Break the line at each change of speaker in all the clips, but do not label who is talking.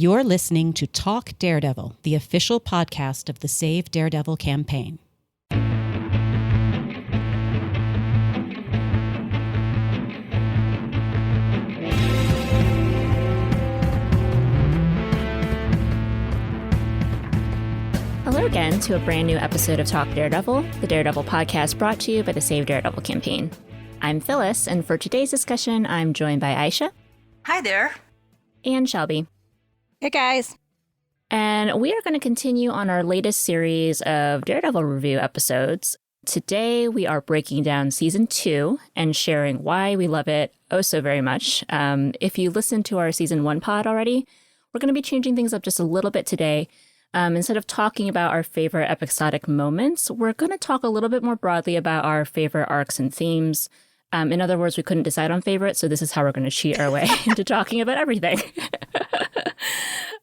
You're listening to Talk Daredevil, the official podcast of the Save Daredevil campaign.
Hello again to a brand new episode of Talk Daredevil, the Daredevil podcast brought to you by the Save Daredevil campaign. I'm Phyllis, and for today's discussion, I'm joined by Ayesha.
Hi there.
And Shelby.
Hey guys.
And we are going to continue on our latest series of Daredevil review episodes. Today, we are breaking down Season 2 and sharing why we love it oh so very much. If you listened to our Season 1 pod already, we're going to be changing things up just a little bit today. Instead of talking about our favorite episodic moments, we're going to talk a little bit more broadly about our favorite arcs and themes. In other words, we couldn't decide on favorites, so this is how we're going to cheat our way into talking about everything.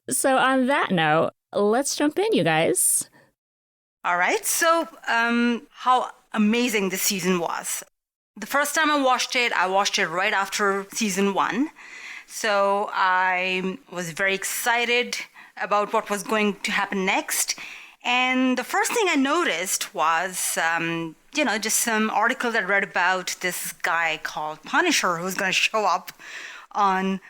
So on that note, let's jump in, you guys.
All right. So how amazing this season was. The first time I watched it right after Season 1. So I was very excited about what was going to happen next. And the first thing I noticed was, just some articles I read about this guy called Punisher who's going to show up on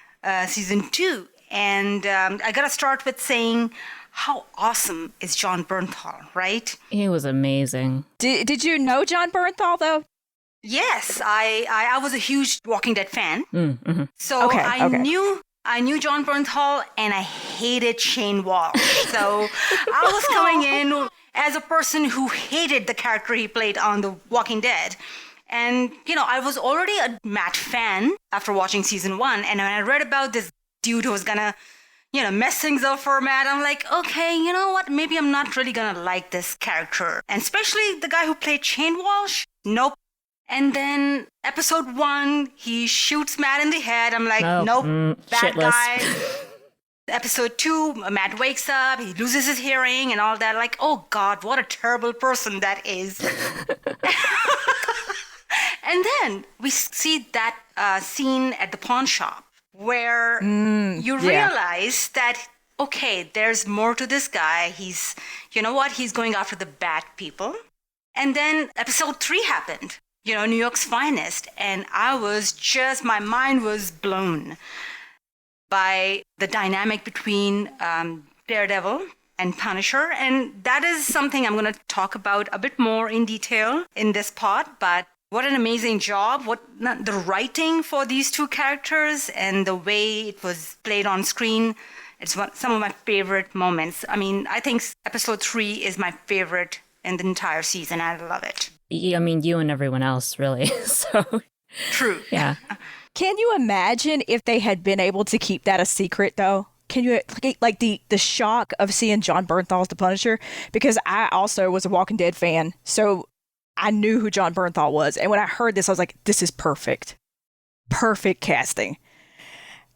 Season 2. And I got to start with saying, how awesome is Jon Bernthal, right?
He was amazing.
Did you know Jon Bernthal, though?
Yes, I was a huge Walking Dead fan.
Mm-hmm.
So I knew Jon Bernthal, and I hated Shane Walsh. So I was coming in as a person who hated the character he played on The Walking Dead. And, I was already a Matt fan after watching Season 1. And when I read about this dude who was gonna, mess things up for Matt, I'm like, okay, you know what? Maybe I'm not really gonna like this character. And especially the guy who played Shane Walsh. Nope. And then episode 1, he shoots Matt in the head. I'm like, nope, bad
shitless
guy. Episode 2, Matt wakes up, he loses his hearing and all that. Like, oh God, what a terrible person that is. And then we see that scene at the pawn shop where you realize that, okay, there's more to this guy. He's, he's going after the bad people. And then episode 3 happened. New York's Finest. And my mind was blown by the dynamic between Daredevil and Punisher. And that is something I'm going to talk about a bit more in detail in this pod. But what an amazing job. The writing for these two characters and the way it was played on screen. It's some of my favorite moments. I mean, I think episode 3 is my favorite in the entire season. I love it.
I mean, you and everyone else, really. So
true.
Yeah.
Can you imagine if they had been able to keep that a secret, though? Can you, like the shock of seeing Jon Bernthal as the Punisher? Because I also was a Walking Dead fan, so I knew who Jon Bernthal was. And when I heard this, I was like, this is perfect. Perfect casting.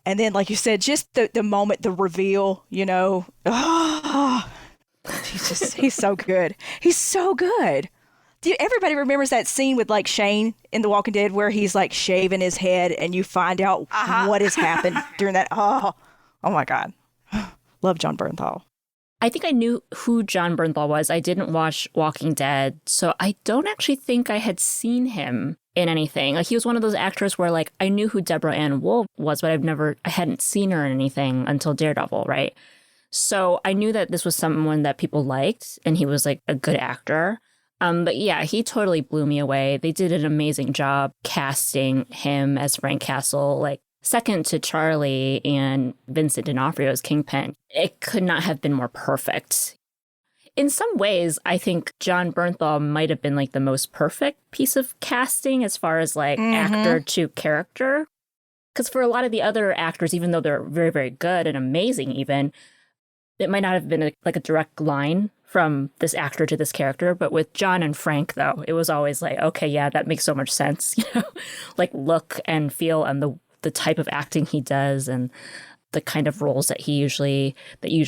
And then, like you said, just the moment, the reveal, he's so good. He's so good. Everybody remembers that scene with like Shane in The Walking Dead where he's like shaving his head and you find out what has happened during that. Oh my God. Love Jon Bernthal.
I think I knew who Jon Bernthal was. I didn't watch Walking Dead, so I don't actually think I had seen him in anything. Like, he was one of those actors where, like, I knew who Deborah Ann Woll was, but I hadn't seen her in anything until Daredevil, right? So I knew that this was someone that people liked, and he was, like, a good actor. But yeah, he totally blew me away. They did an amazing job casting him as Frank Castle, like, second to Charlie and Vincent D'Onofrio as Kingpin. It could not have been more perfect. In some ways, I think Jon Bernthal might have been like the most perfect piece of casting as far as like actor to character. Because for a lot of the other actors, even though they're very, very good and amazing even, it might not have been like a direct line from this actor to this character. But with Jon and Frank, though, it was always like, okay, yeah, that makes so much sense. Like look and feel and the type of acting he does and the kind of roles that you usually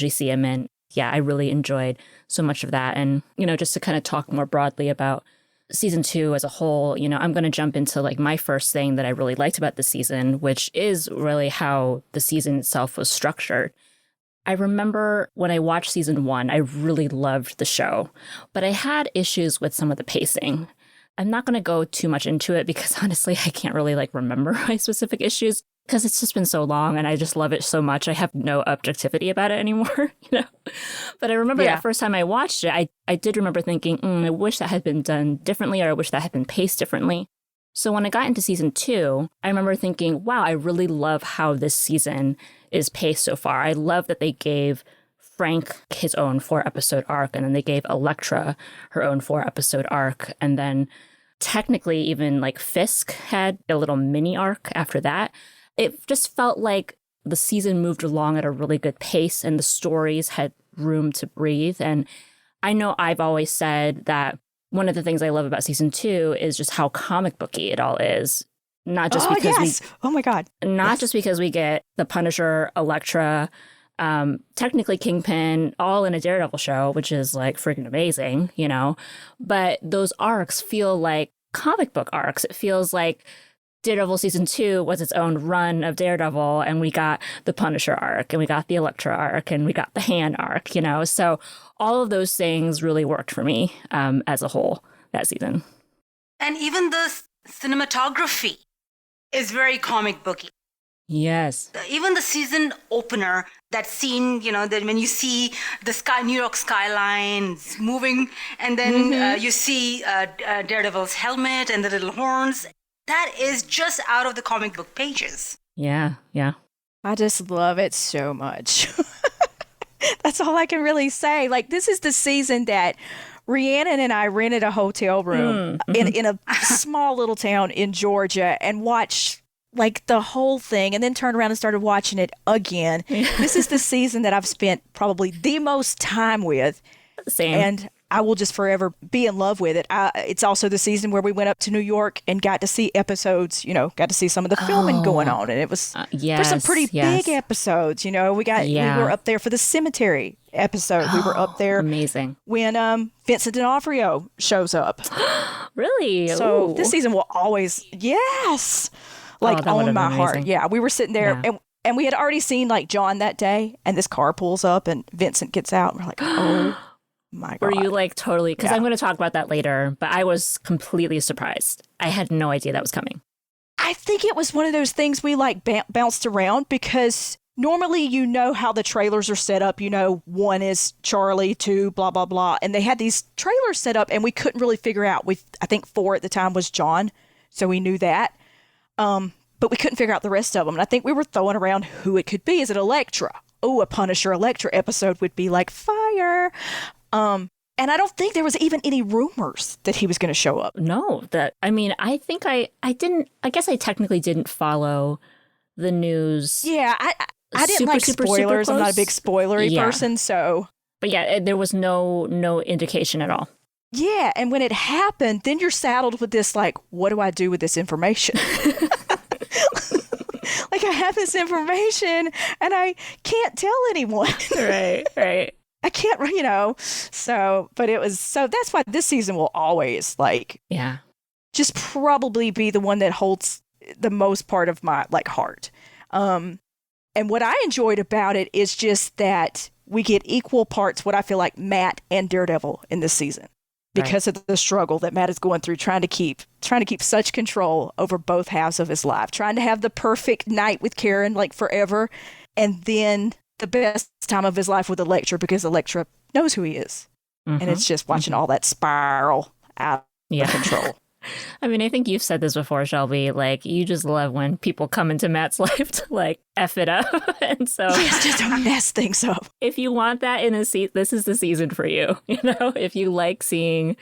see him in. Yeah, I really enjoyed so much of that. And, just to kind of talk more broadly about season 2 as a whole, I'm going to jump into like my first thing that I really liked about the season, which is really how the season itself was structured. I remember when I watched season 1, I really loved the show, but I had issues with some of the pacing. I'm not going to go too much into it because honestly, I can't really remember my specific issues because it's just been so long and I just love it so much. I have no objectivity about it anymore, But I remember that first time I watched it, I did remember thinking, I wish that had been done differently, or I wish that had been paced differently. So when I got into season 2, I remember thinking, wow, I really love how this season is paced so far. I love that they gave Frank his own 4-episode arc, and then they gave Elektra her own 4-episode arc. And then technically even Fisk had a little mini arc after that. It just felt like the season moved along at a really good pace and the stories had room to breathe. And I know I've always said that one of the things I love about season 2 is just how comic booky it all is. Not just because just because we get the Punisher, Elektra, technically Kingpin, all in a Daredevil show, which is freaking amazing, But those arcs feel like comic book arcs. It feels like Daredevil season 2 was its own run of Daredevil, and we got the Punisher arc, and we got the Elektra arc, and we got the Han arc, So all of those things really worked for me as a whole that season.
And even the cinematography is very comic booky.
Yes.
Even the season opener, that scene, that when you see the New York skyline moving, and then you see Daredevil's helmet and the little horns, that is just out of the comic book pages.
Yeah.
I just love it so much. That's all I can really say. This is the season that Rhiannon and I rented a hotel room in a small little town in Georgia and watched the whole thing, and then turned around and started watching it again. This is the season that I've spent probably the most time with.
Same.
And I will just forever be in love with it. It's also the season where we went up to New York and got to see episodes, got to see some of the filming going on. And it was for some pretty big episodes, we were up there for the cemetery episode. We were up there.
Amazing.
When Vincent D'Onofrio shows up.
Really?
So
Ooh.
this season will always, own my heart. Yeah, we were sitting there and we had already seen John that day, and this car pulls up and Vincent gets out and we're like, oh. My God.
Were you totally? Because I'm going to talk about that later, but I was completely surprised. I had no idea that was coming.
I think it was one of those things we bounced around because normally how the trailers are set up. 1 is Charlie, 2, blah, blah, blah. And they had these trailers set up and we couldn't really figure out. I think 4 at the time was John, so we knew that. But we couldn't figure out the rest of them. And I think we were throwing around who it could be. Is it Elektra? Oh, a Punisher Elektra episode would be fire. And I don't think there was even any rumors that he was going to show up.
No, I think I guess I technically didn't follow the news.
Yeah, I didn't like spoilers. I'm not a big spoilery person, so.
But yeah, there was no indication at all.
Yeah, and when it happened, then you're saddled with this, what do I do with this information? I have this information and I can't tell anyone.
Right.
I can't, but that's why this season will always just probably be the one that holds the most part of my heart. And what I enjoyed about it is just that we get equal parts, what I feel like Matt and Daredevil in this season, because of the struggle that Matt is going through, trying to keep such control over both halves of his life, trying to have the perfect night with Karen, forever. And then the best time of his life with Elektra, because Elektra knows who he is. And it's just watching all that spiral out of control.
I think you've said this before, Shelby. You just love when people come into Matt's life to F it up. And so
yes, just to mess things up.
If you want that in a seat, this is the season for you. If you like seeing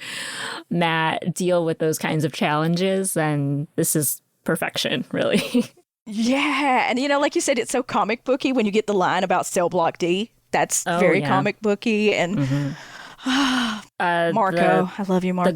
Matt deal with those kinds of challenges, then this is perfection, really.
Yeah. And, like you said, it's so comic booky when you get the line about Cell Block D. That's very comic booky. And Marco, I love you, Marco.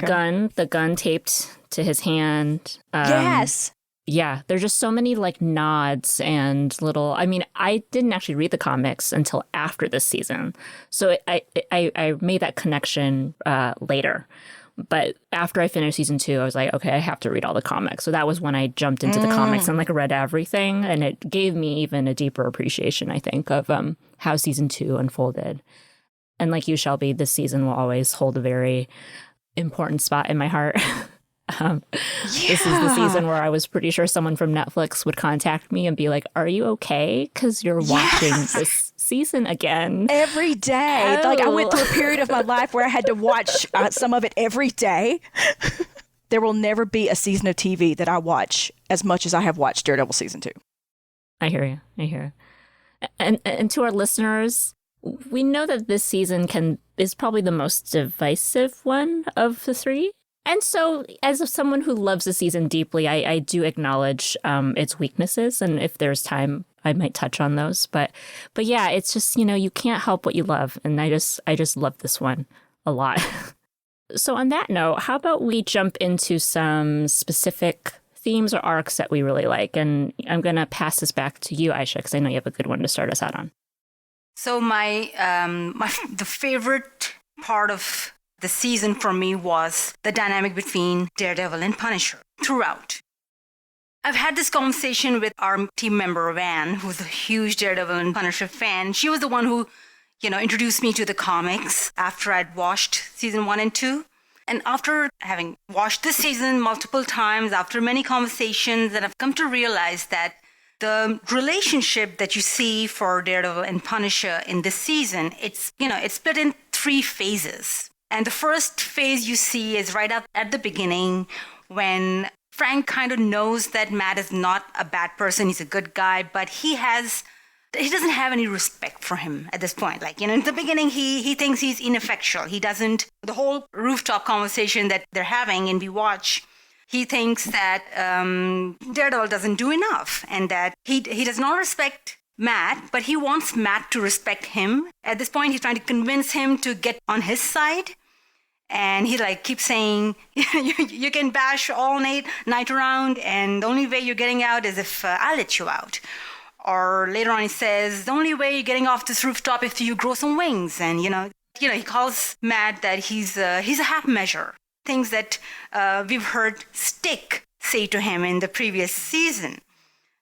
The gun taped to his hand.
Yes.
Yeah, there's just so many nods and little. I didn't actually read the comics until after this season, so I made that connection later But after I finished season 2, I was like, okay, I have to read all the comics. So that was when I jumped into the comics and like read everything. And it gave me even a deeper appreciation, I think, of how season 2 unfolded. And like you, Shelby, this season will always hold a very important spot in my heart. This is the season where I was pretty sure someone from Netflix would contact me and be like, are you okay? Because you're watching this season again.
Every day.
Oh.
Like, I went through a period of my life where I had to watch some of it every day. There will never be a season of TV that I watch as much as I have watched Daredevil season 2.
I hear you. And to our listeners, we know that this season is probably the most divisive one of the 3. And so, as someone who loves the season deeply, I do acknowledge its weaknesses, and if there's time, I might touch on those. But yeah, it's just, you can't help what you love, and I just love this one a lot. So on that note, how about we jump into some specific themes or arcs that we really like, and I'm going to pass this back to you, Ayesha, because I know you have a good one to start us out on.
So the favorite part of the season for me was the dynamic between Daredevil and Punisher throughout. I've had this conversation with our team member, Van, who's a huge Daredevil and Punisher fan. She was the one who, introduced me to the comics after I'd watched season 1 and 2. And after having watched this season multiple times, after many conversations, and I've come to realize that the relationship that you see for Daredevil and Punisher in this season, it's split in 3 phases. And the first phase you see is right up at the beginning when Frank kind of knows that Matt is not a bad person. He's a good guy, but he doesn't have any respect for him at this point. Like, in the beginning, he thinks he's ineffectual. The whole rooftop conversation that they're having and we watch, he thinks that Daredevil doesn't do enough and that he does not respect Matt, but he wants Matt to respect him. At this point, he's trying to convince him to get on his side. And he keeps saying, you can bash all night around, and the only way you're getting out is if I let you out. Or later on he says, the only way you're getting off this rooftop is if you grow some wings. And, he calls Matt that he's a half measure. Things that we've heard Stick say to him in the previous season.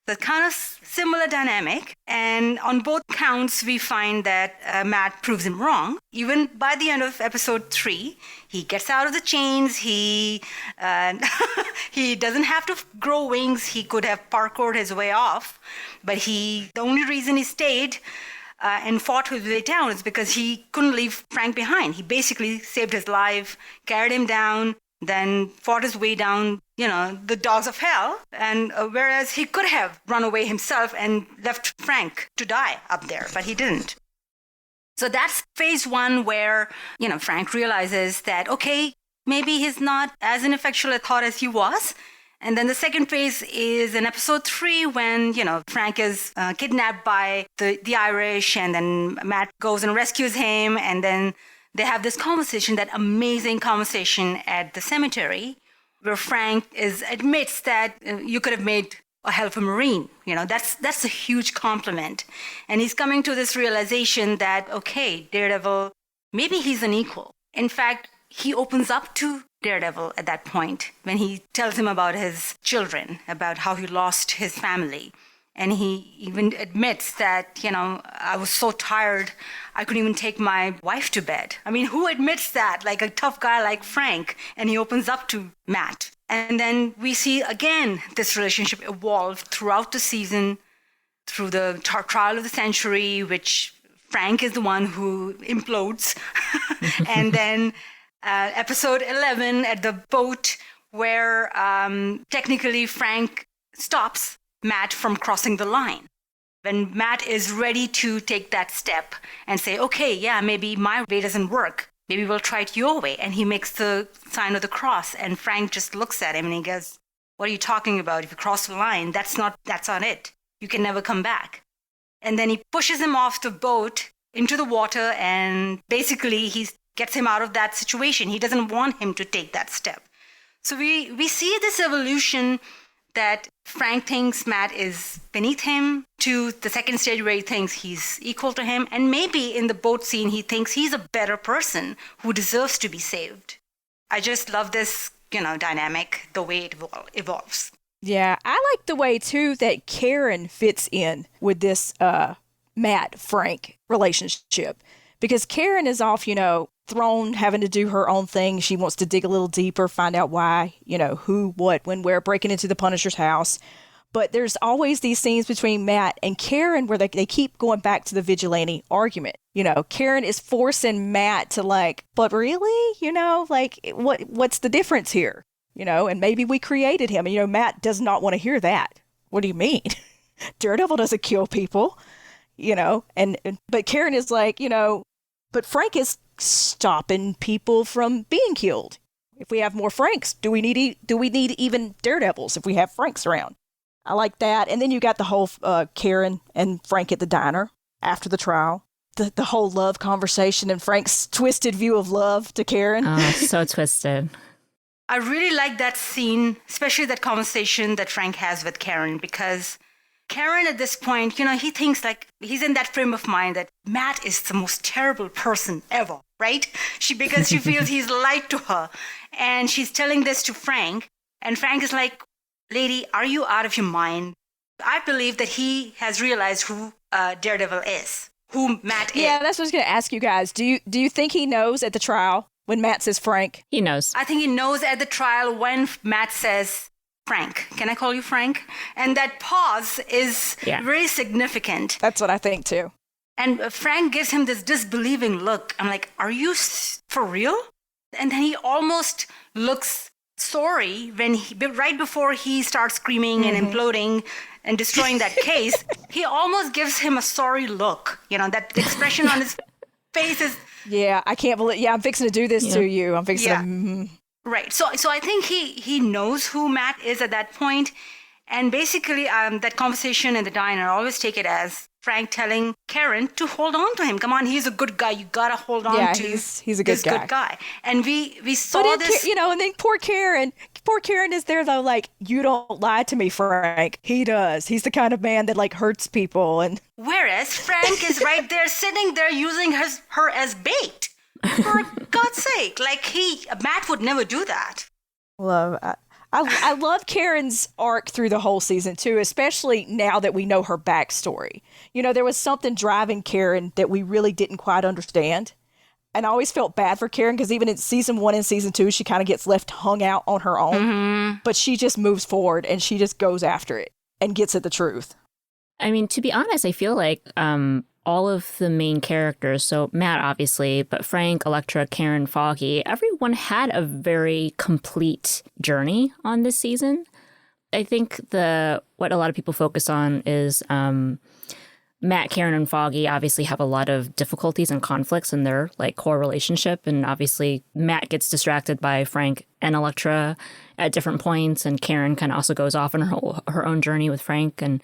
The kind of similar dynamic, and on both counts we find that Matt proves him wrong. Even by the end of episode 3, he gets out of the chains. He doesn't have to grow wings. He could have parkoured his way off, but the only reason he stayed and fought his way down is because he couldn't leave Frank behind. He basically saved his life, carried him down, then fought his way down, the dogs of hell. And whereas he could have run away himself and left Frank to die up there, but he didn't. So that's phase 1 where, Frank realizes that, okay, maybe he's not as ineffectual a thought as he was. And then the second phase is in episode 3 when, Frank is kidnapped by the Irish, and then Matt goes and rescues him, and then they have this conversation, that amazing conversation at the cemetery, where Frank admits that you could have made a hell of a Marine. That's a huge compliment. And he's coming to this realization that, okay, Daredevil, maybe he's an equal. In fact, he opens up to Daredevil at that point when he tells him about his children, about how he lost his family. And he even admits that, I was so tired, I couldn't even take my wife to bed. I mean, who admits that? Like a tough guy like Frank. And he opens up to Matt. And then we see, again, this relationship evolve throughout the season, through the trial of the century, which Frank is the one who implodes. And then episode 11 at the boat, where technically Frank stops Matt from crossing the line. When Matt is ready to take that step and say, okay, yeah, maybe my way doesn't work. Maybe we'll try it your way. And he makes the sign of the cross, and Frank just looks at him and he goes, what are you talking about? If you cross the line, that's not it. You can never come back. And then he pushes him off the boat into the water, and basically he gets him out of that situation. He doesn't want him to take that step. So we see this evolution that Frank thinks Matt is beneath him, to the second stage where he thinks he's equal to him. And maybe in the boat scene, he thinks he's a better person who deserves to be saved. I just love this, dynamic, the way it evolves.
Yeah, I like the way, too, that Karen fits in with this Matt-Frank relationship. Because Karen is off, thrown, having to do her own thing. She wants to dig a little deeper, find out why, who, what, when, where, breaking into the Punisher's house. But there's always these scenes between Matt and Karen where they keep going back to the vigilante argument. Karen is forcing Matt to but really, what's the difference here? And maybe we created him. And, Matt does not want to hear that. What do you mean? Daredevil doesn't kill people, but Karen is but Frank is stopping people from being killed. If we have more Franks, do we need even Daredevils if we have Franks around? I like that. And then you got the whole Karen and Frank at the diner after the trial. The whole love conversation and Frank's twisted view of love to Karen.
Oh, so twisted.
I really like that scene, especially that conversation that Frank has with Karen, because Karen at this point, he thinks he's in that frame of mind that Matt is the most terrible person ever, right? Because she feels he's lied to her. And she's telling this to Frank. And Frank is like, lady, are you out of your mind? I believe that he has realized who Daredevil is, who Matt is.
Yeah, that's what I was going to ask you guys. Do you think he knows at the trial when Matt says Frank?
He knows.
I think he knows at the trial when Matt says, Frank. Can I call you Frank? And that pause is very significant.
That's what I think, too.
And Frank gives him this disbelieving look. I'm like, are you for real? And then he almost looks sorry when right before he starts screaming and imploding and destroying that case, he almost gives him a sorry look. That expression on his face is...
Yeah, I can't believe... Yeah, I'm fixing to do this to you. I'm fixing to...
Right. So I think he knows who Matt is at that point. And basically, that conversation in the diner, I always take it as Frank telling Karen to hold on to him. Come on, he's a good guy. You got to hold on to
he's a good guy.
And we saw this...
and then poor Karen is there, though, you don't lie to me, Frank. He does. He's the kind of man that, hurts people. And
whereas Frank is right there, sitting there, using her as bait. For God's sake, Matt would never do that.
I love Karen's arc through the whole season, too, especially now that we know her backstory. There was something driving Karen that we really didn't quite understand. And I always felt bad for Karen because even in season 1 and season 2, she kind of gets left hung out on her own. Mm-hmm. But she just moves forward and she just goes after it and gets at the truth.
I mean, to be honest, I feel like all of the main characters, so Matt, obviously, but Frank, Elektra, Karen, Foggy, everyone had a very complete journey on this season. I think what a lot of people focus on is Matt, Karen, and Foggy obviously have a lot of difficulties and conflicts in their core relationship. And obviously, Matt gets distracted by Frank and Elektra at different points. And Karen kind of also goes off on her own journey with Frank. And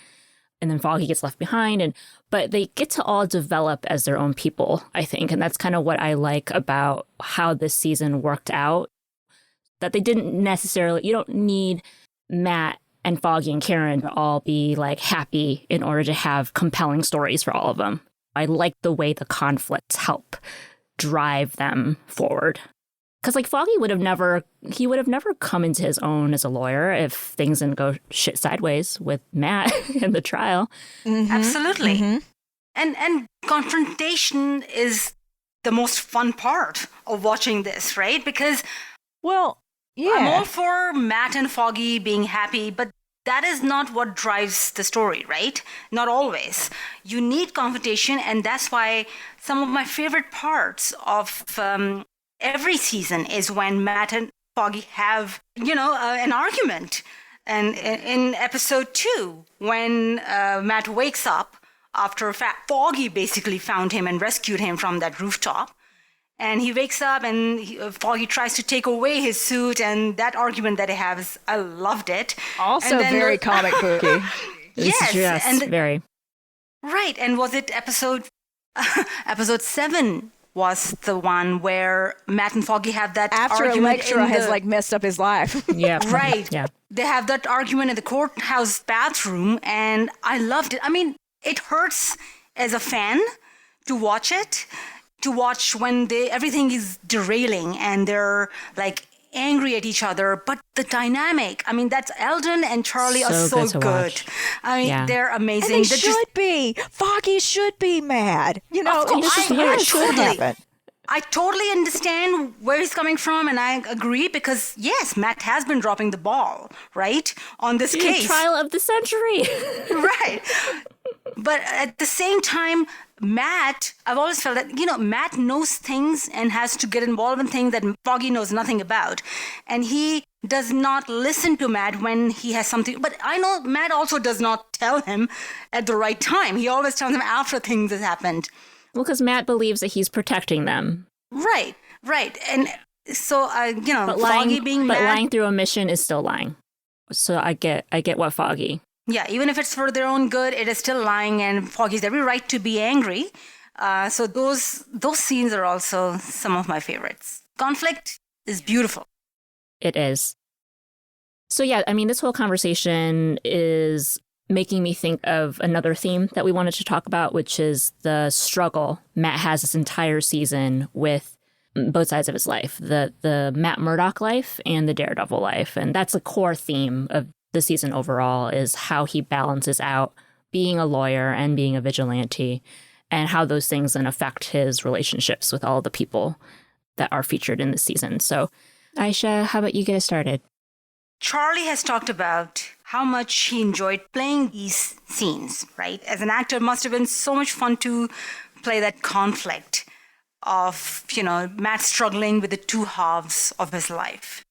then Foggy gets left behind. But they get to all develop as their own people, I think. And that's kind of what I like about how this season worked out. That they didn't necessarily, you don't need Matt and Foggy and Karen to all be happy in order to have compelling stories for all of them. I like the way the conflicts help drive them forward. Because Foggy would have never come into his own as a lawyer if things didn't go shit sideways with Matt in the trial.
Mm-hmm. Absolutely. Mm-hmm. And confrontation is the most fun part of watching this, right? Because, I'm all for Matt and Foggy being happy, but that is not what drives the story, right? Not always. You need confrontation, and that's why some of my favorite parts of every season is when Matt and Foggy have, an argument. And in episode 2, when Matt wakes up after Foggy basically found him and rescued him from that rooftop, and he wakes up and Foggy tries to take away his suit, and that argument that they have, I loved it.
Also very comic booky.
Yes.
And very.
Right. And was it episode 7 was the one where Matt and Foggy have that argument.
After Elektra has messed up his life.
Yeah.
Right.
Yeah.
They have that argument in the courthouse bathroom, and I loved it. I mean, it hurts as a fan to watch it. To watch when everything is derailing and they're angry at each other, but the dynamic, I mean, that's Eldon and Charlie are so good.
Watch.
I mean, they're amazing.
And they should be. Foggy should be mad. You know,
it's just what it should happen. I totally understand where he's coming from, and I agree because, yes, Matt has been dropping the ball, right, on this case.
Trial of the century.
Right. But at the same time, Matt, I've always felt that, Matt knows things and has to get involved in things that Foggy knows nothing about. And he does not listen to Matt when he has something. But I know Matt also does not tell him at the right time. He always tells him after things have happened.
Well, because Matt believes that he's protecting them.
Right. And so,
but
Foggy being
But
mad,
lying through omission is still lying. So I get what Foggy.
Yeah, even if it's for their own good, it is still lying, and Foggy's every right to be angry. So those scenes are also some of my favorites. Conflict is beautiful.
It is. So yeah, I mean, this whole conversation is making me think of another theme that we wanted to talk about, which is the struggle Matt has this entire season with both sides of his life, the Matt Murdock life and the Daredevil life. And that's a core theme of the season overall, is how he balances out being a lawyer and being a vigilante, and how those things then affect his relationships with all the people that are featured in this season. So, Ayesha, how about you get us started?
Charlie has talked about how much he enjoyed playing these scenes, right? As an actor, it must have been so much fun to play that conflict of, Matt struggling with the two halves of his life.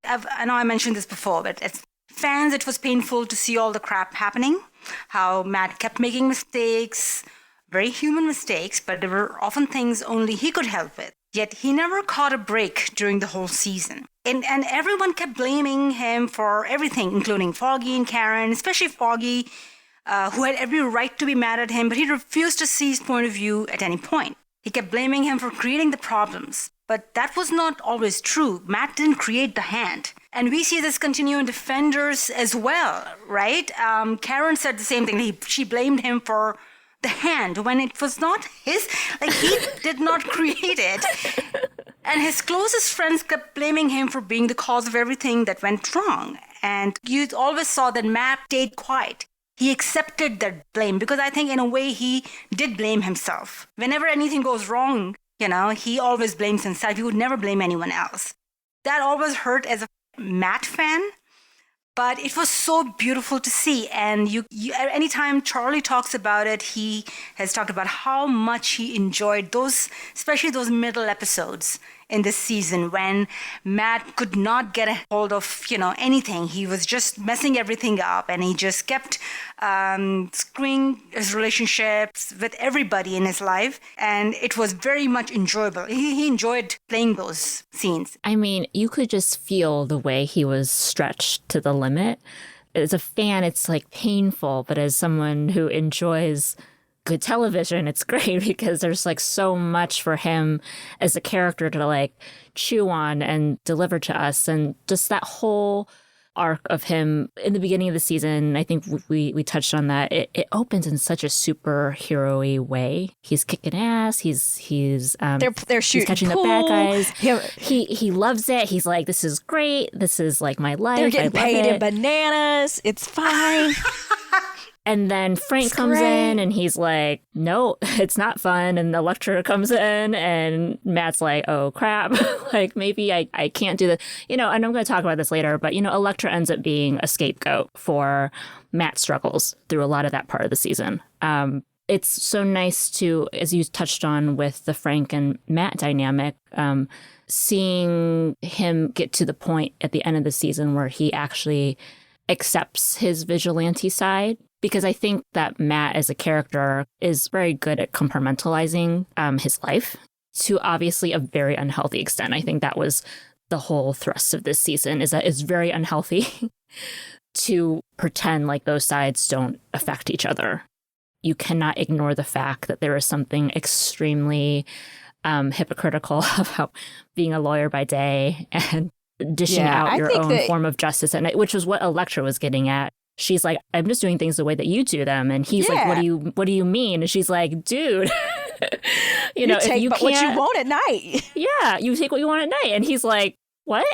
I know I mentioned this before, but as fans, it was painful to see all the crap happening, how Matt kept making mistakes, very human mistakes, but there were often things only he could help with. Yet he never caught a break during the whole season. And everyone kept blaming him for everything, including Foggy and Karen, especially Foggy, who had every right to be mad at him, but he refused to see his point of view at any point. He kept blaming him for creating the problems. But that was not always true. Matt didn't create the hand. And we see this continue in Defenders as well, right? Karen said the same thing. She blamed him for the hand when it was not his. Like, he did not create it. And his closest friends kept blaming him for being the cause of everything that went wrong. And you always saw that Matt stayed quiet. He accepted that blame because I think in a way he did blame himself. Whenever anything goes wrong, he always blames himself. He would never blame anyone else. That always hurt as a Matt fan, but it was so beautiful to see. And anytime Charlie talks about it, he has talked about how much he enjoyed those, especially those middle episodes in this season when Matt could not get a hold of, anything. He was just messing everything up, and he just kept screwing his relationships with everybody in his life. And it was very much enjoyable. He enjoyed playing those scenes.
I mean, you could just feel the way he was stretched to the limit. As a fan, it's like painful, but as someone who enjoys good television, it's great because there's like so much for him as a character to like chew on and deliver to us. And just that whole arc of him in the beginning of the season, I think we touched on that. It opens in such a superhero-y way. He's kicking ass. He's
they're shooting
he's catching
pool.
the bad guys. He loves it. He's like, this is great. This is like my life.
They're getting paid
it.
in bananas. It's fine.
And then Frank comes in and he's like, no, it's not fun. And Elektra comes in and Matt's like, oh, crap. Like, maybe I can't do this. And I'm going to talk about this later. But, Elektra ends up being a scapegoat for Matt's struggles through a lot of that part of the season. It's so nice to, as you touched on with the Frank and Matt dynamic, seeing him get to the point at the end of the season where he actually accepts his vigilante side. Because I think that Matt as a character is very good at compartmentalizing his life to obviously a very unhealthy extent. I think that was the whole thrust of this season, is that it's very unhealthy to pretend like those sides don't affect each other. You cannot ignore the fact that there is something extremely hypocritical about being a lawyer by day and dishing out your own form of justice at night, which is what Elektra was getting at. She's like, I'm just doing things the way that you do them. And he's like, what do you mean? And she's like, dude,
you take
if you
what you want at night.
Yeah, you take what you want at night. And he's like, what?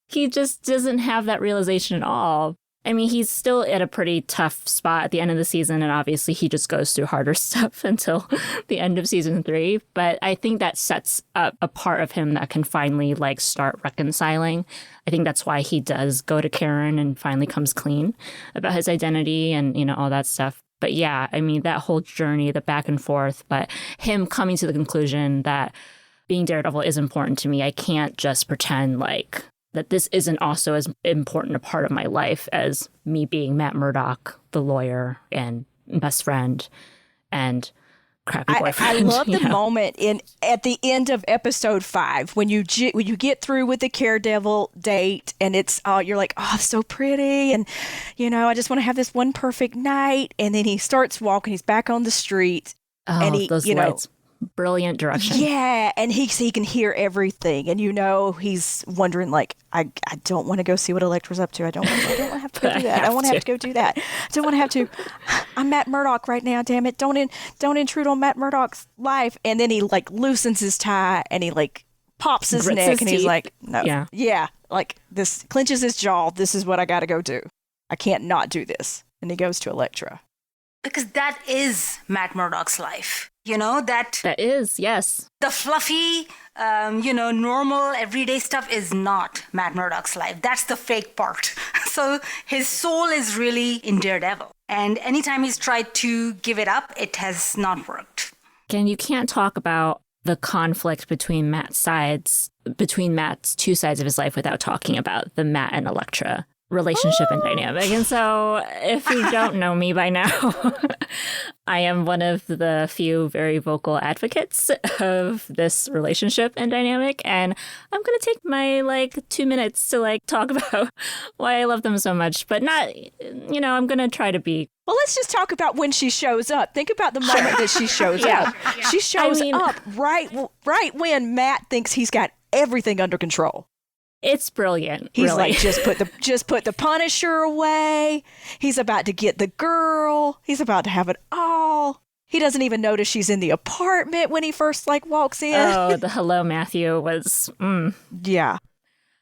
He just doesn't have that realization at all. I mean, he's still at a pretty tough spot at the end of the season, and obviously he just goes through harder stuff until the end of season 3. But I think that sets up a part of him that can finally like start reconciling. I think that's why he does go to Karen and finally comes clean about his identity and, you know, all that stuff. But yeah, I mean, that whole journey, the back and forth, but him coming to the conclusion that being Daredevil is important to me. I can't just pretend like that this isn't also as important a part of my life as me being Matt Murdock, the lawyer and best friend and crappy boyfriend.
I love the moment at the end of episode 5 when you get through with the Daredevil date and it's you're like, oh, so pretty, and you know, I just want to have this one perfect night, and then he starts walking, he's back on the street, and he,
those
you know,
lights. Brilliant direction.
Yeah, and he can hear everything, and you know he's wondering like, I don't want to go see what Elektra's up to. I don't want to have to go do that. I don't want to have to go do that. I don't want to have to. I'm Matt Murdock right now. Damn it! Don't intrude on Matt Murdock's life. And then he like loosens his tie and he like pops his
grits
neck
his
and he's
teeth.
like, no, yeah, like this, clenches his jaw. This is what I got to go do. I can't not do this. And he goes to Elektra.
Because that is Matt Murdock's life. You know, that
is, yes.
The fluffy, normal, everyday stuff is not Matt Murdock's life. That's the fake part. So his soul is really in Daredevil. And anytime he's tried to give it up, it has not worked.
And you can't talk about the conflict between Matt's two sides of his life without talking about the Matt and Elektra relationship and dynamic. And so if you don't know me by now, I am one of the few very vocal advocates of this relationship and dynamic. And I'm going to take my 2 minutes to talk about why I love them so much, but not, I'm going to try to be.
Well, let's just talk about when she shows up. Think about the moment that she shows up. Yeah. She shows up right when Matt thinks he's got everything under control.
It's brilliant.
He's
really.
like, just put the Punisher away. He's about to get the girl. He's about to have it all. He doesn't even notice she's in the apartment when he first walks in.
Oh, the hello Matthew was.
Yeah.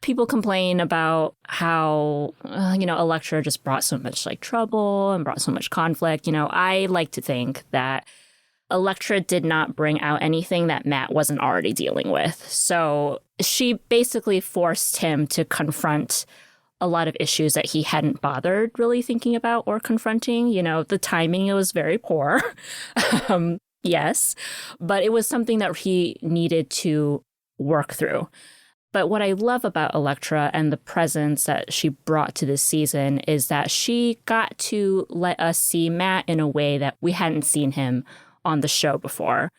People complain about how Elektra just brought so much trouble and brought so much conflict. I like to think that Elektra did not bring out anything that Matt wasn't already dealing with. So she basically forced him to confront a lot of issues that he hadn't bothered really thinking about or confronting. The timing was very poor. Yes, but it was something that he needed to work through. But what I love about Elektra and the presence that she brought to this season is that she got to let us see Matt in a way that we hadn't seen him on the show before.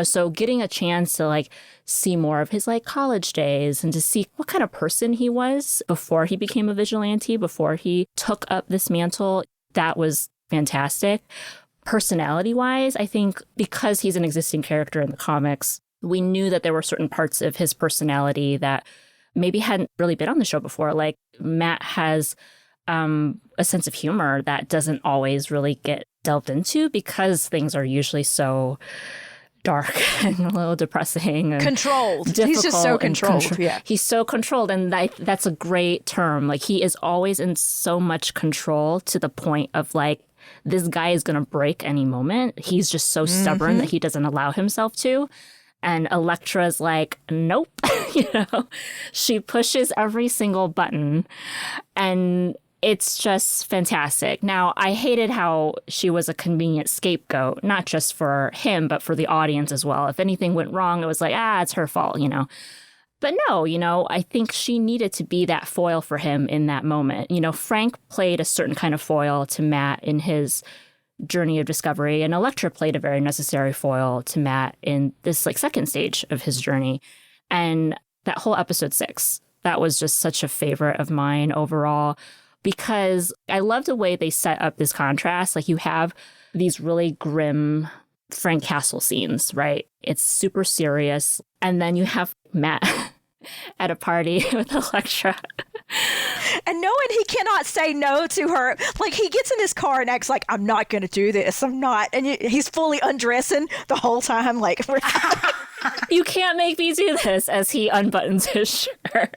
So getting a chance to see more of his college days and to see what kind of person he was before he became a vigilante, before he took up this mantle, that was fantastic. Personality-wise, I think because he's an existing character in the comics, we knew that there were certain parts of his personality that maybe hadn't really been on the show before. Matt has a sense of humor that doesn't always really get delved into because things are usually so dark and a little depressing and
controlled. He's just so controlled. Yeah,
he's so controlled, and that's a great term. He is always in so much control to the point of this guy is going to break any moment. He's just so stubborn that he doesn't allow himself to. And Elektra's nope. She pushes every single button, and it's just fantastic. Now, I hated how she was a convenient scapegoat, not just for him, but for the audience as well. If anything went wrong, it was it's her fault, But no, I think she needed to be that foil for him in that moment. Frank played a certain kind of foil to Matt in his journey of discovery, and Elektra played a very necessary foil to Matt in this second stage of his journey. And that whole episode 6, that was just such a favorite of mine overall, because I love the way they set up this contrast. You have these really grim Frank Castle scenes, right? It's super serious. And then you have Matt at a party with Elektra.
And knowing he cannot say no to her, he gets in his car and acts like, I'm not going to do this. I'm not. And he's fully undressing the whole time.
You can't make me do this, as he unbuttons his shirt.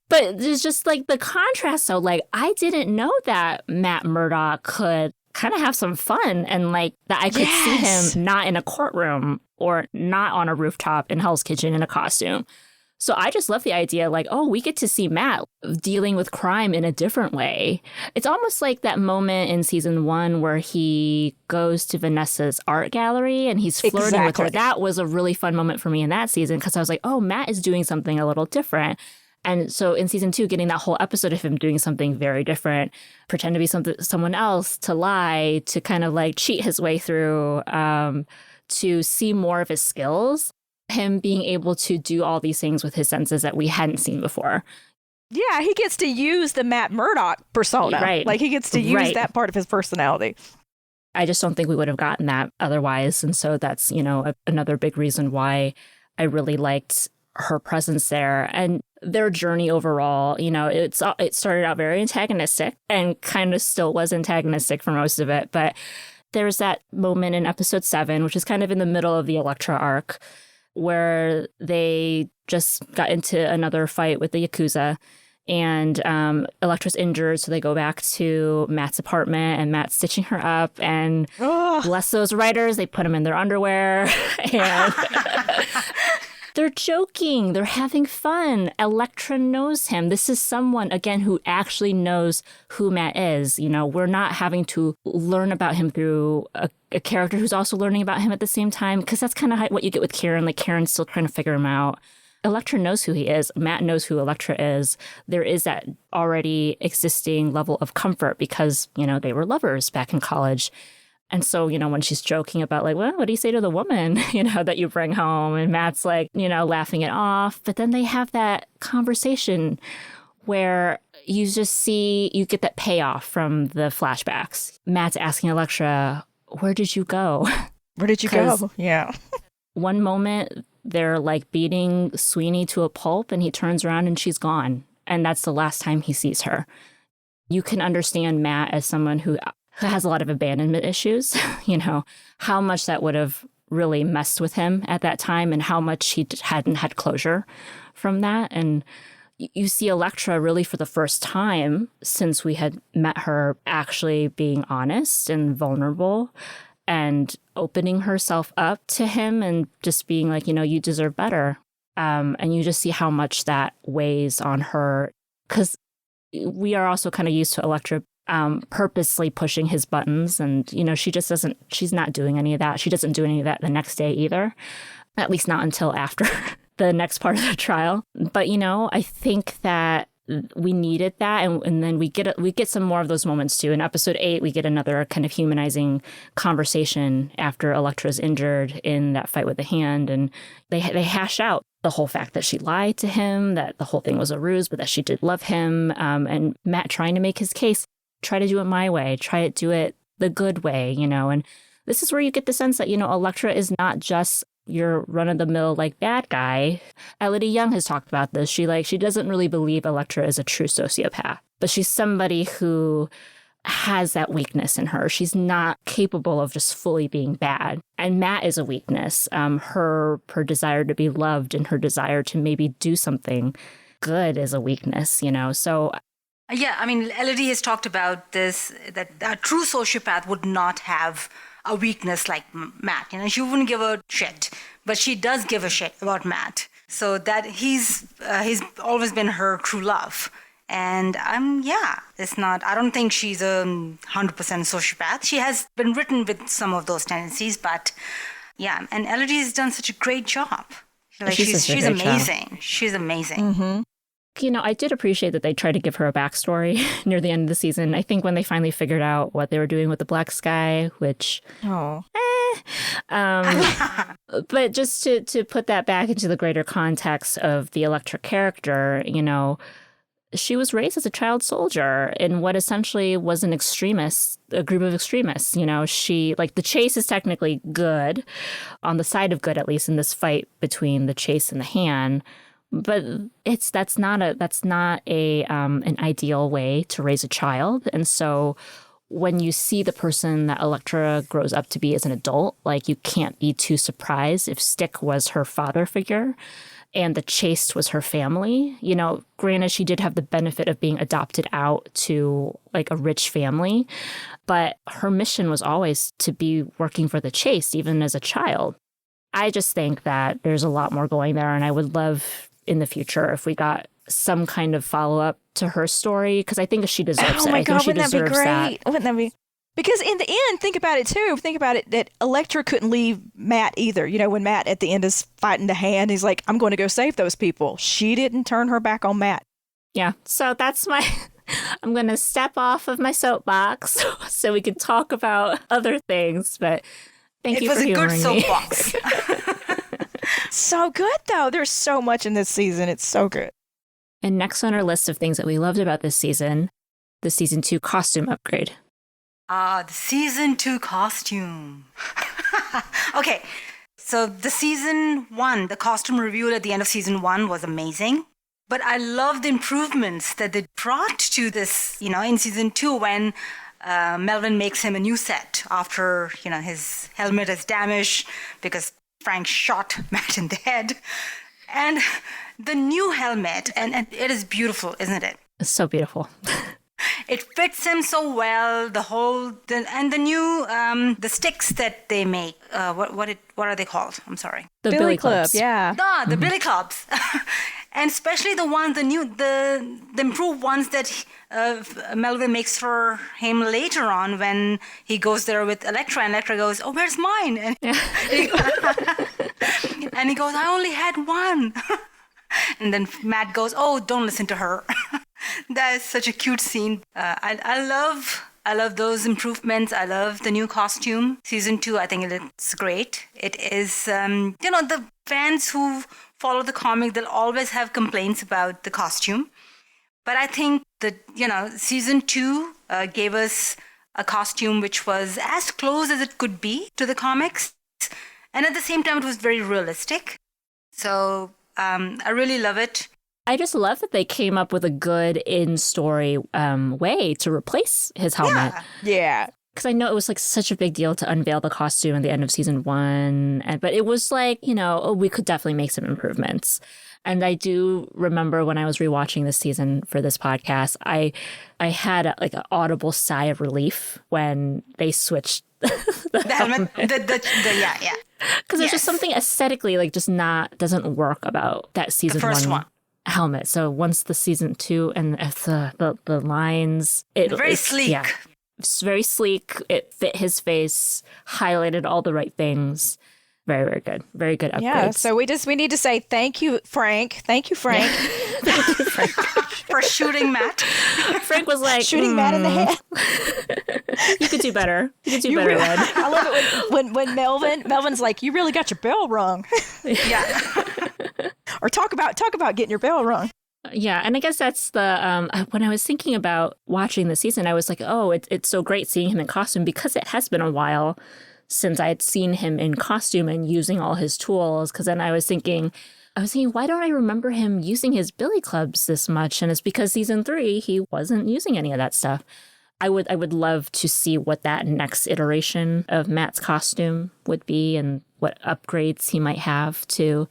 But there's just like the contrast. So like, I didn't know that Matt Murdock could kind of have some fun, and like that I could see him not in a courtroom or not on a rooftop in Hell's Kitchen in a costume. So I just love the idea, like, oh, we get to see Matt dealing with crime in a different way. It's almost like that moment in season 1 where he goes to Vanessa's art gallery and he's flirting with her. That was a really fun moment for me in that season, because I was like, oh, Matt is doing something a little different. And so in season 2, getting that whole episode of him doing something very different, pretend to be someone else, to lie, to kind of like cheat his way through, to see more of his skills. Him being able to do all these things with his senses that we hadn't seen before.
Yeah, he gets to use the Matt Murdock persona.
Right.
Like, he gets to use that part of his personality.
I just don't think we would have gotten that otherwise. And so that's, you know, another big reason why I really liked her presence there. And their journey overall, you know, it started out very antagonistic and kind of still was antagonistic for most of it. But there's that moment in episode 7, which is kind of in the middle of the Elektra arc, where they just got into another fight with the Yakuza, and Elektra's injured, so they go back to Matt's apartment, and Matt's stitching her up, and bless those writers, they put them in their underwear, and they're joking, they're having fun. Elektra knows him. This is someone, again, who actually knows who Matt is. You know, we're not having to learn about him through a character who's also learning about him at the same time, because that's kind of what you get with Karen. Like, Karen's still trying to figure him out. Elektra knows who he is. Matt knows who Elektra is. There is that already existing level of comfort because, you know, they were lovers back in college. And so, you know, when she's joking about like, well, what do you say to the woman, you know, that you bring home? And Matt's like, you know, laughing it off. But then they have that conversation where you get that payoff from the flashbacks. Matt's asking Elektra, where did you go?
Where did you go? Yeah.
One moment they're like beating Sweeney to a pulp and he turns around and she's gone. And that's the last time he sees her. You can understand Matt as someone who has a lot of abandonment issues, you know, how much that would have really messed with him at that time and how much he hadn't had closure from that. And you see Elektra really for the first time since we had met her actually being honest and vulnerable and opening herself up to him and just being like, you know, you deserve better. And you just see how much that weighs on her, because we are also kind of used to Elektra purposely pushing his buttons. And, you know, she's not doing any of that. She doesn't do any of that the next day either, at least not until after the next part of the trial. But, you know, I think that we needed that. And then we get some more of those moments too. In episode 8, we get another kind of humanizing conversation after Elektra's injured in that fight with the hand. And they hash out the whole fact that she lied to him, that the whole thing was a ruse, but that she did love him. And Matt trying to make his case, try to do it my way, try to do it the good way, you know. And this is where you get the sense that, you know, Elektra is not just your run-of-the-mill, like, bad guy. Elodie Young has talked about this. She doesn't really believe Elektra is a true sociopath, but she's somebody who has that weakness in her. She's not capable of just fully being bad. And Matt is a weakness. Her desire to be loved and her desire to maybe do something good is a weakness, you know. So
yeah, I mean, Elodie has talked about this, that a true sociopath would not have a weakness like Matt. You know, she wouldn't give a shit, but she does give a shit about Matt. So that he's always been her true love. And it's not, I don't think she's a 100% sociopath. She has been written with some of those tendencies, but yeah, and Elodie has done such a great job. Like, she's amazing. Job. She's amazing.
Mm-hmm. You know, I did appreciate that they tried to give her a backstory near the end of the season. I think when they finally figured out what they were doing with the Black Sky, which, but just to put that back into the greater context of the Elektra character, you know, she was raised as a child soldier in what essentially was a group of extremists. You know, the Chase is technically good, on the side of good, at least in this fight between the Chase and the Han. But that's not an ideal way to raise a child. And so when you see the person that Elektra grows up to be as an adult, like, you can't be too surprised if Stick was her father figure and the Chaste was her family. You know, granted, she did have the benefit of being adopted out to like a rich family, but her mission was always to be working for the Chaste, even as a child. I just think that there's a lot more going there, and I would love in the future if we got some kind of follow-up to her story, because I think she deserves it.
Oh my God,
wouldn't that be great? Wouldn't that be?
Because in the end, think about it too. Think about it that Elektra couldn't leave Matt either. You know, when Matt at the end is fighting the hand, he's like, I'm going to go save those people. She didn't turn her back on Matt.
Yeah, so that's my... I'm going to step off of my soapbox so we can talk about other things, but thank you for humoring me. It was a good
soapbox.
So good, though. There's so much in this season. It's so good.
And next on our list of things that we loved about this season, the season 2 costume upgrade.
The season 2 costume. Okay, so the season 1, the costume reveal at the end of season 1 was amazing. But I love the improvements that they brought to this, you know, in season 2 when Melvin makes him a new set after, you know, his helmet is damaged because Frank shot Matt in the head. And the new helmet, and it is beautiful, isn't it?
It's so beautiful.
It fits him so well. The new the sticks that they make. What are they called? I'm sorry.
The Billy Clubs.
Yeah.
The Billy Clubs. And especially the improved ones that Melvin makes for him later on when he goes there with Elektra, and Elektra goes, "Oh, where's mine?" And, and he goes, "I only had one." And then Matt goes, "Oh, don't listen to her." That is such a cute scene. I love those improvements. I love the new costume. Season 2, I think it looks great. It is, the fans who follow the comic, they'll always have complaints about the costume. But I think that, season 2 gave us a costume which was as close as it could be to the comics. And at the same time, it was very realistic. So I really love it.
I just love that they came up with a good in-story way to replace his helmet.
Yeah.
Because I know it was like such a big deal to unveil the costume at the end of season 1. But it was like, we could definitely make some improvements. And I do remember when I was rewatching this season for this podcast, I had an audible sigh of relief when they switched the helmet.
Yeah.
Because there's just something aesthetically doesn't work about that season
the first one
helmet. So once the season 2 and the lines,
it's sleek.
Yeah, it's very sleek. It fit his face, highlighted all the right things. Very, very good. Very good upgrades.
Yeah, so we need to say thank you, Frank. Thank you, Frank.
Yeah. Thank you, Frank.
For shooting Matt.
Frank was like...
Shooting Matt in the head.
You could do better. You could do better, Ed.
I love it when Melvin's like, you really got your bell rung.
Yeah.
Or talk about getting your bell rung.
Yeah, and I guess that's the when I was thinking about watching the season, I was like, oh, it's so great seeing him in costume because it has been a while since I had seen him in costume and using all his tools. Because then I was thinking, why don't I remember him using his billy clubs this much? And it's because season 3, he wasn't using any of that stuff. I would love to see what that next iteration of Matt's costume would be and what upgrades he might have to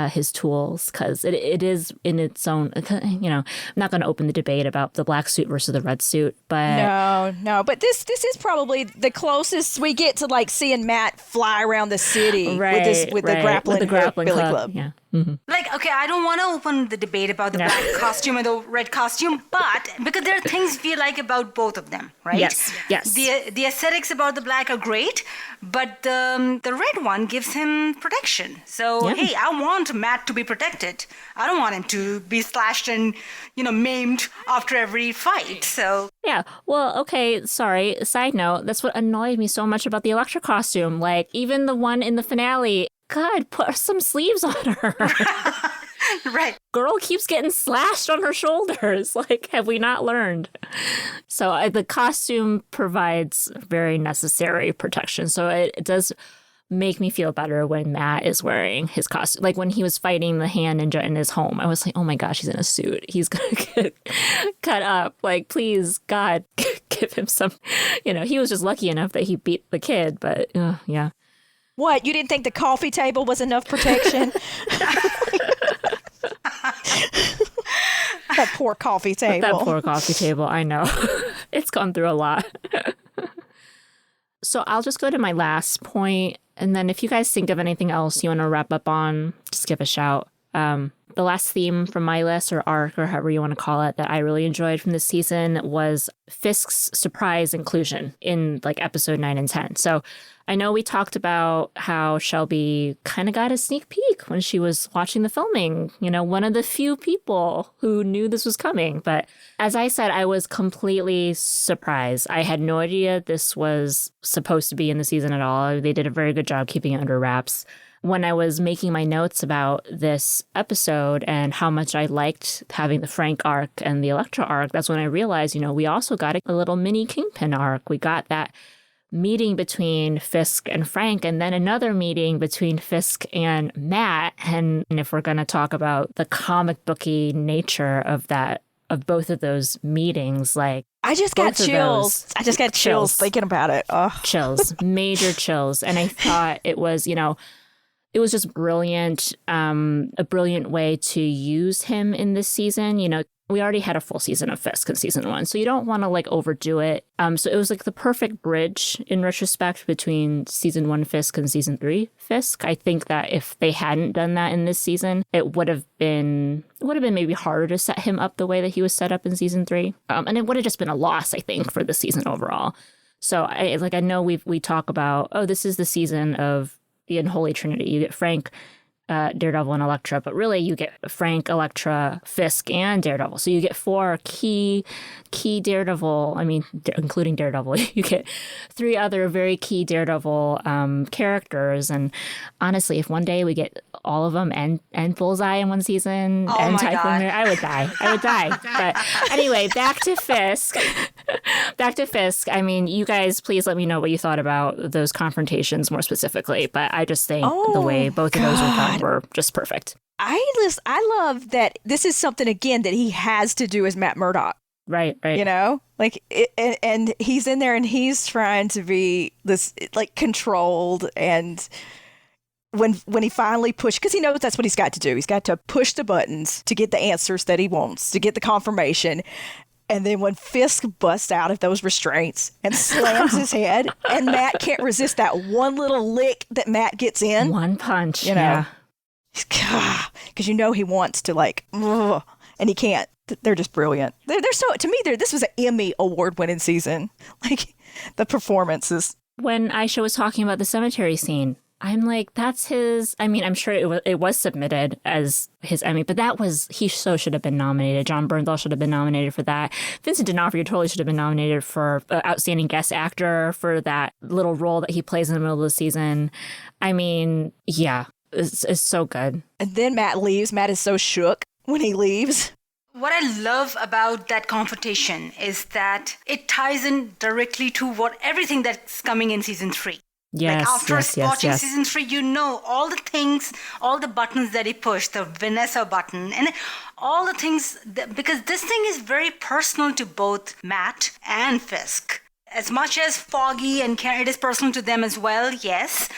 his tools, because it is in its own, I'm not going to open the debate about the black suit versus the red suit, but...
No, but this is probably the closest we get to seeing Matt fly around the city with the grappling billy club.
Yeah. Mm-hmm.
I don't want to open the debate about the black costume and the red costume, but because there are things we like about both of them, right?
Yes.
The aesthetics about the black are great, but the red one gives him protection. So, hey, I want Matt to be protected. I don't want him to be slashed and, maimed after every fight, so...
Yeah, well, okay, sorry, side note, that's what annoyed me so much about the Elektra costume. Even the one in the finale... God, put some sleeves on her.
Right.
Girl keeps getting slashed on her shoulders. Have we not learned? So the costume provides very necessary protection. So it does make me feel better when Matt is wearing his costume. Like when he was fighting the hand ninja in his home, I was like, oh my gosh, he's in a suit. He's going to get cut up. Like, please, God, give him some, he was just lucky enough that he beat the kid. But yeah.
What? You didn't think the coffee table was enough protection? That poor coffee table.
That poor coffee table. I know. It's gone through a lot. So I'll just go to my last point. And then if you guys think of anything else you want to wrap up on, just give a shout. The last theme from my list, or arc, or however you want to call it, that I really enjoyed from this season was Fisk's surprise inclusion in like episode 9 and 10. So I know we talked about how Shelby kind of got a sneak peek when she was watching the filming, one of the few people who knew this was coming. But as I said, I was completely surprised. I had no idea this was supposed to be in the season at all. They did a very good job keeping it under wraps. When I was making my notes about this episode and how much I liked having the Frank arc and the Elektra arc, that's when I realized, we also got a little mini Kingpin arc. We got that meeting between Fisk and Frank, and then another meeting between Fisk and Matt. And if we're going to talk about the comic booky nature of both of those meetings, like
I just got chills. I just got chills thinking about it. Oh.
Chills, major chills. And I thought it was, it was just brilliant, a brilliant way to use him in this season. We already had a full season of Fisk in season 1, so you don't want to like overdo it. So it was like the perfect bridge in retrospect between season 1 Fisk and season 3 Fisk. I think that if they hadn't done that in this season, it would have been maybe harder to set him up the way that he was set up in season 3. And it would have just been a loss, I think, for the season overall. So I know we talk about, this is the season of the unholy trinity. You get Frank, Daredevil, and Elektra, but really you get Frank, Elektra, Fisk, and Daredevil. So you get 4 key Daredevil, including Daredevil. You get 3 other very key Daredevil characters. And honestly, if one day we get all of them and Bullseye in one season, and Typhoon, I would die. But anyway, back to Fisk. You guys, please let me know what you thought about those confrontations more specifically. But I just think the way both of those were done were just perfect.
I love that this is something, again, that he has to do as Matt Murdock.
Right.
And he's in there and he's trying to be this, like, controlled. And when he finally pushed, because he knows that's what he's got to do. He's got to push the buttons to get the answers that he wants, to get the confirmation. And then when Fisk busts out of those restraints and slams his head, and Matt can't resist that one little lick that Matt gets in.
One punch,
yeah. Because he wants to, like, and he can't. They're just brilliant. They're so, to me, this was an Emmy award-winning season. Like, the performances.
When Ayesha was talking about the cemetery scene, I'm like, that's his. I'm sure it was submitted as his Emmy, but he should have been nominated. Jon Bernthal should have been nominated for that. Vincent D'Onofrio totally should have been nominated for Outstanding Guest Actor for that little role that he plays in the middle of the season. Yeah, it's so good.
And then Matt leaves. Matt is so shook when he leaves.
What I love about that confrontation is that it ties in directly to everything that's coming in season 3.
Yes,
after watching season 3, all the things, all the buttons that he pushed, the Vanessa button, and all the things, because this thing is very personal to both Matt and Fisk. As much as Foggy and Karen, it is personal to them as well, yes.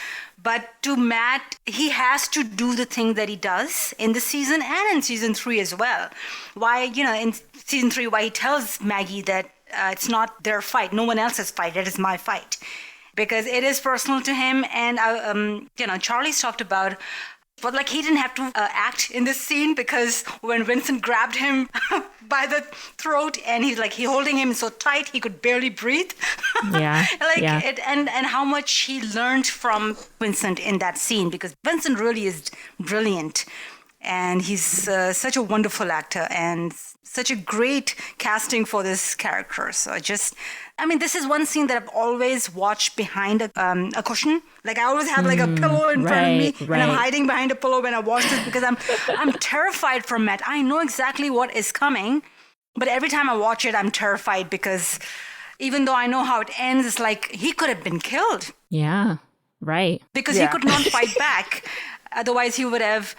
But to Matt, he has to do the thing that he does in the season and in season 3 as well. Why, in season 3, why he tells Maggie that it's not their fight, no one else's fight, it is my fight. Because it is personal to him. And, Charlie's talked about, but like he didn't have to act in this scene because when Vincent grabbed him by the throat and he holding him so tight, he could barely breathe.
Yeah.
And how much he learned from Vincent in that scene, because Vincent really is brilliant. And he's such a wonderful actor and such a great casting for this character. So this is one scene that I've always watched behind a cushion. Like I always have like a pillow in front of me and I'm hiding behind a pillow when I watch this because I'm terrified for Matt. I know exactly what is coming, but every time I watch it, I'm terrified because even though I know how it ends, it's like he could have been killed.
Yeah. Right.
Because he could not fight back. Otherwise, he would have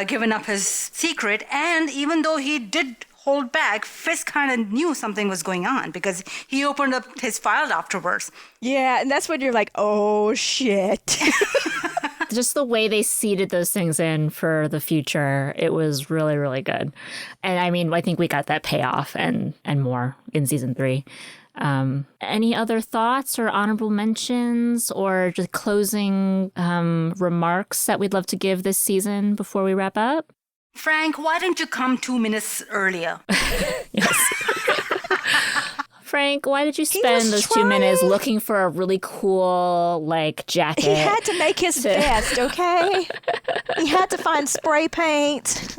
given up his secret. And even though he did hold back, Fisk kind of knew something was going on because he opened up his file afterwards.
Yeah, and that's when you're like, oh, shit.
Just the way they seeded those things in for the future, it was really, really good. And I mean, I think we got that payoff and more in season 3. Any other thoughts or honorable mentions or just closing remarks that we'd love to give this season before we wrap up?
Frank, why didn't you come 2 minutes earlier?
Yes. Frank, why did you spend those 2 minutes looking for a really cool, jacket?
He had to make his best, okay? He had to find spray paint.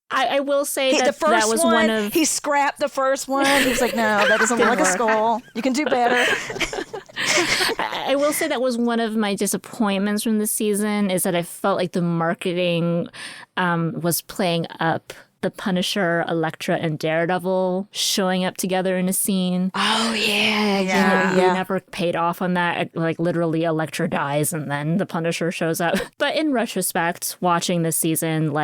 I will say that was one of...
He scrapped the first one. He was like, no, that doesn't look like a skull. You can do better.
I will say that was one of my disappointments from this season is that I felt like the marketing was playing up the Punisher, Elektra, and Daredevil showing up together in a scene.
Oh, yeah.
We never paid off on that. Literally, Elektra dies and then the Punisher shows up. But in retrospect, watching this season,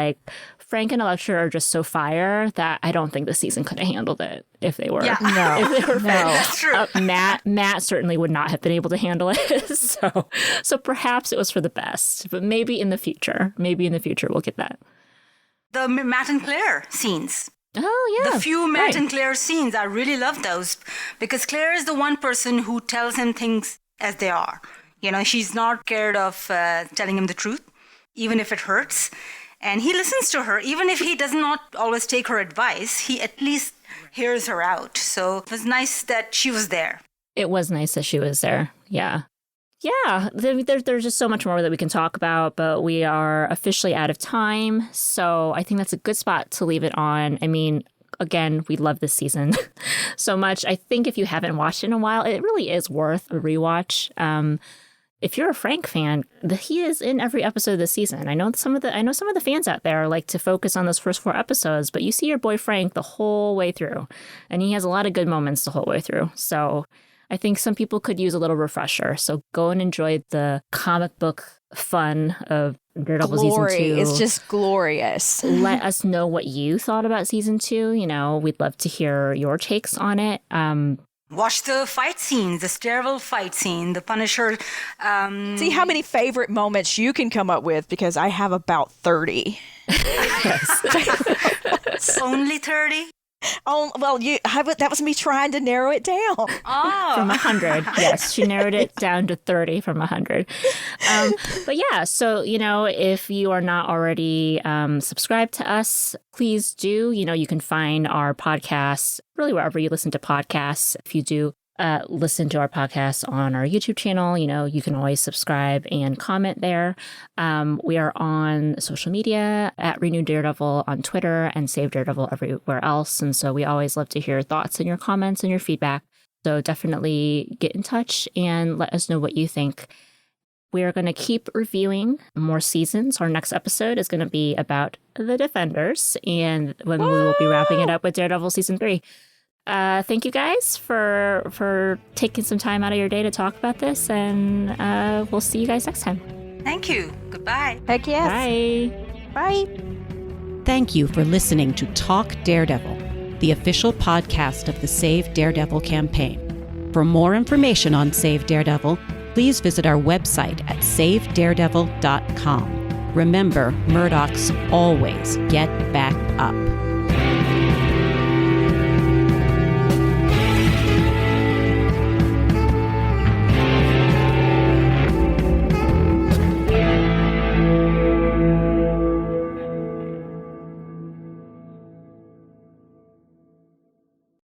Frank and Elektra are just so fire that I don't think the season could have handled it if they were.
Yeah.
No.
If they were
That's true.
Matt certainly would not have been able to handle it. So perhaps it was for the best. But maybe in the future we'll get that.
The Matt and Claire scenes.
Oh, yeah.
The few Matt and Claire scenes, I really love those because Claire is the one person who tells him things as they are. She's not scared of telling him the truth, even if it hurts. And he listens to her, even if he does not always take her advice, he at least hears her out. So it was nice that she was there.
It was nice that she was there. Yeah. Yeah, there's just so much more that we can talk about, but we are officially out of time. So I think that's a good spot to leave it on. I mean, again, we love this season so much. I think if you haven't watched it in a while, it really is worth a rewatch. If you're a Frank fan, he is in every episode of this season. I know some of the fans out there like to focus on those first 4 episodes, but you see your boy Frank the whole way through, and he has a lot of good moments the whole way through. So I think some people could use a little refresher. So go and enjoy the comic book fun of Daredevil season 2.
It's just glorious.
Let us know what you thought about season 2. We'd love to hear your takes on it.
Watch the fight scenes, the Daredevil fight scene, the Punisher.
See how many favorite moments you can come up with, because I have about 30.
Only 30?
Oh, well, that was me trying to narrow it down.
Oh.
From 100. Yes, she narrowed it down to 30 from 100. But yeah, so, if you are not already subscribed to us, please do. You can find our podcasts really wherever you listen to podcasts. If you do listen to our podcast on our YouTube channel, you can always subscribe and comment there. We are on social media at Renew Daredevil on Twitter and Save Daredevil everywhere else. And so we always love to hear your thoughts and your comments and your feedback. So definitely get in touch and let us know what you think. We are going to keep reviewing more seasons. Our next episode is going to be about the Defenders, and when we will be wrapping it up with Daredevil season 3. Thank you guys for taking some time out of your day to talk about this, and we'll see you guys next time.
Thank you. Goodbye.
Heck yes.
Bye.
Bye.
Thank you for listening to Talk Daredevil, the official podcast of the Save Daredevil campaign. For more information on Save Daredevil, please visit our website at savedaredevil.com. Remember, Murdochs always get back up.